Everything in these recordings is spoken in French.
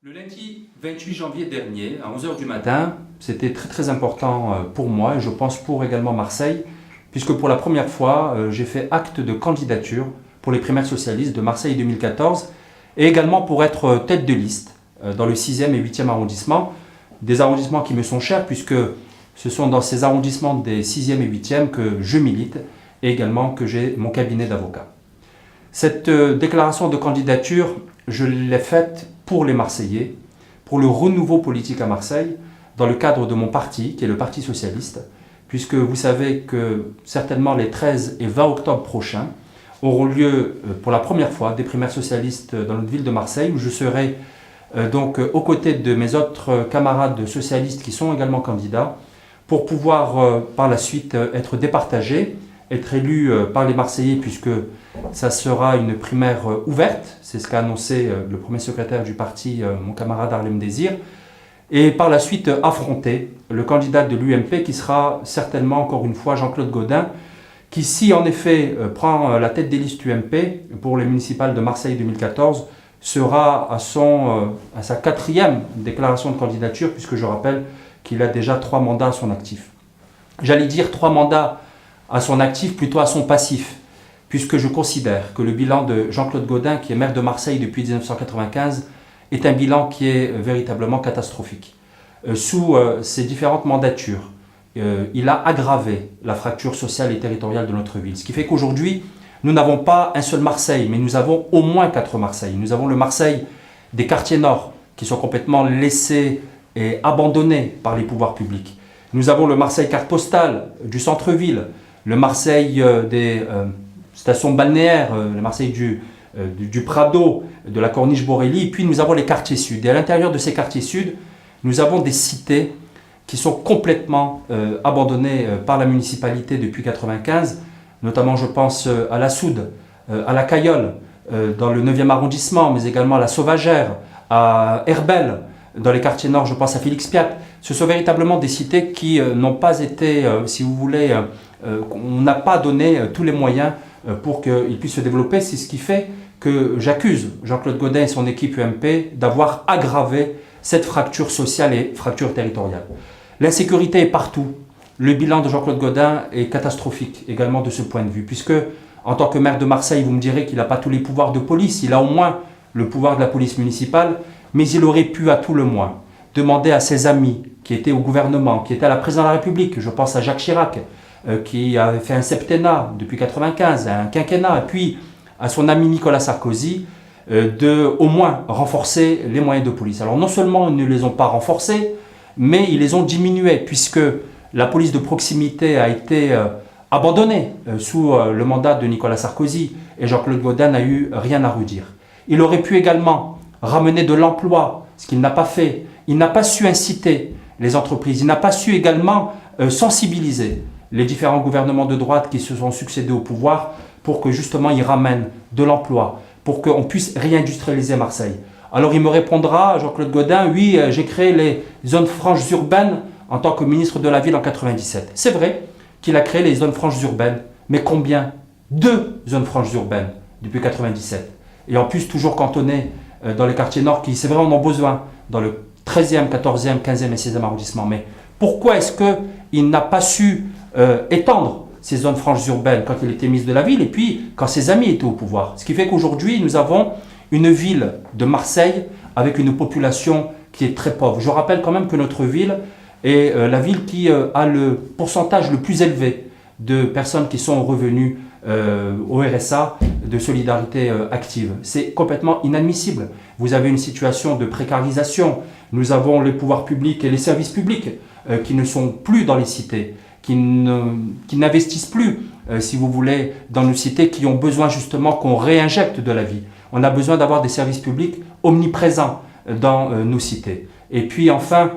Le lundi 28 janvier dernier, à 11 h du matin, c'était très important pour moi et je pense pour également Marseille, puisque pour la première fois, j'ai fait acte de candidature pour les primaires socialistes de Marseille 2014 et également pour être tête de liste dans le 6e et 8e arrondissement, des arrondissements qui me sont chers puisque ce sont dans ces arrondissements des 6e et 8e que je milite et également que j'ai mon cabinet d'avocat. Cette déclaration de candidature, je l'ai faite pour les Marseillais, pour le renouveau politique à Marseille, dans le cadre de mon parti, qui est le Parti Socialiste, puisque vous savez que certainement les 13 et 20 octobre prochains auront lieu pour la première fois des primaires socialistes dans notre ville de Marseille, où je serai donc aux côtés de mes autres camarades socialistes qui sont également candidats, pour pouvoir par la suite être départagé, être élu par les Marseillais, puisque ça sera une primaire ouverte, c'est ce qu'a annoncé le premier secrétaire du parti, mon camarade Harlem Désir, et par la suite affronter le candidat de l'UMP qui sera certainement encore une fois Jean-Claude Gaudin, qui si en effet prend la tête des listes UMP pour les municipales de Marseille 2014, sera à sa 4e déclaration de candidature, puisque je rappelle qu'il a déjà 3 mandats à son actif. J'allais dire 3 mandats à son actif, plutôt à son passif, puisque je considère que le bilan de Jean-Claude Gaudin, qui est maire de Marseille depuis 1995, est un bilan qui est véritablement catastrophique. Sous ses différentes mandatures, il a aggravé la fracture sociale et territoriale de notre ville, ce qui fait qu'aujourd'hui, nous n'avons pas un seul Marseille, mais nous avons au moins 4 Marseilles. Nous avons le Marseille des quartiers nord, qui sont complètement laissés et abandonnés par les pouvoirs publics. Nous avons le Marseille carte postale du centre-ville, le Marseille des stations balnéaires, le Marseille du Prado, de la Corniche Borély, et puis nous avons les quartiers sud. Et à l'intérieur de ces quartiers sud, nous avons des cités qui sont complètement abandonnées par la municipalité depuis 1995, notamment je pense à la Soude, à la Cayolle, dans le 9e arrondissement, mais également à la Sauvagère, à Herbel, dans les quartiers nord, je pense à Félix-Piat. Ce sont véritablement des cités qui n'ont pas été, si vous voulez, on n'a pas donné tous les moyens pour qu'ils puissent se développer. C'est ce qui fait que j'accuse Jean-Claude Gaudin et son équipe UMP d'avoir aggravé cette fracture sociale et fracture territoriale. L'insécurité est partout. Le bilan de Jean-Claude Gaudin est catastrophique également de ce point de vue, puisque en tant que maire de Marseille, vous me direz qu'il n'a pas tous les pouvoirs de police, il a au moins le pouvoir de la police municipale, mais il aurait pu à tout le moins demander à ses amis qui étaient au gouvernement, qui étaient à la présidence de la République, je pense à Jacques Chirac, qui avait fait un septennat depuis 1995, un quinquennat, et puis à son ami Nicolas Sarkozy, de au moins renforcer les moyens de police. Alors non seulement ils ne les ont pas renforcés, mais ils les ont diminués, puisque la police de proximité a été abandonnée sous le mandat de Nicolas Sarkozy, et Jean-Claude Gaudin n'a eu rien à redire. Il aurait pu également ramener de l'emploi, ce qu'il n'a pas fait. Il n'a pas su inciter les entreprises, il n'a pas su également sensibiliser les différents gouvernements de droite qui se sont succédés au pouvoir pour que justement ils ramènent de l'emploi, pour qu'on puisse réindustrialiser Marseille. Alors il me répondra, Jean-Claude Gaudin, oui, j'ai créé les zones franches urbaines en tant que ministre de la Ville en 1997. C'est vrai qu'il a créé les zones franches urbaines, mais combien? 2 zones franches urbaines depuis 1997. Et en plus toujours cantonnées dans les quartiers nord qui, c'est vrai, en ont besoin, dans le 13e, 14e, 15e et 16e arrondissement. Mais pourquoi est-ce qu'il n'a pas su étendre ces zones franches urbaines quand il était ministre de la Ville et puis quand ses amis étaient au pouvoir? Ce qui fait qu'aujourd'hui, nous avons une ville de Marseille avec une population qui est très pauvre. Je rappelle quand même que notre ville est la ville qui a le pourcentage le plus élevé de personnes qui sont revenues au RSA de solidarité active. C'est complètement inadmissible. Vous avez une situation de précarisation. Nous avons les pouvoirs publics et les services publics qui ne sont plus dans les cités, qui n'investissent plus, si vous voulez, dans nos cités, qui ont besoin justement qu'on réinjecte de la vie. On a besoin d'avoir des services publics omniprésents dans nos cités. Et puis enfin,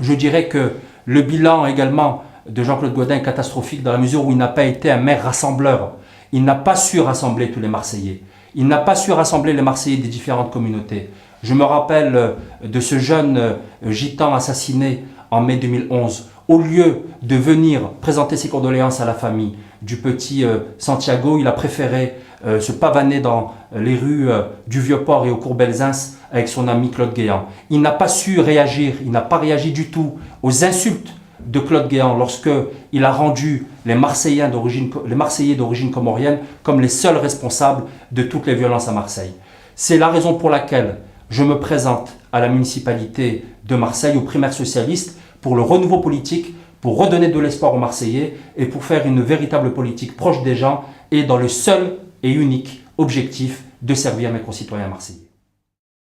je dirais que le bilan également de Jean-Claude Gaudin est catastrophique dans la mesure où il n'a pas été un maire rassembleur. Il n'a pas su rassembler tous les Marseillais. Il n'a pas su rassembler les Marseillais des différentes communautés. Je me rappelle de ce jeune gitan assassiné en mai 2011. Au lieu de venir présenter ses condoléances à la famille du petit Santiago, il a préféré se pavaner dans les rues du Vieux-Port et au cours Belzins avec son ami Claude Guéant. Il n'a pas su réagir, il n'a pas réagi du tout aux insultes de Claude Guéant lorsqu'il a rendu les Marseillais d'origine comorienne comme les seuls responsables de toutes les violences à Marseille. C'est la raison pour laquelle je me présente à la municipalité de Marseille, aux primaires socialistes, pour le renouveau politique, pour redonner de l'espoir aux Marseillais et pour faire une véritable politique proche des gens et dans le seul et unique objectif de servir mes concitoyens marseillais.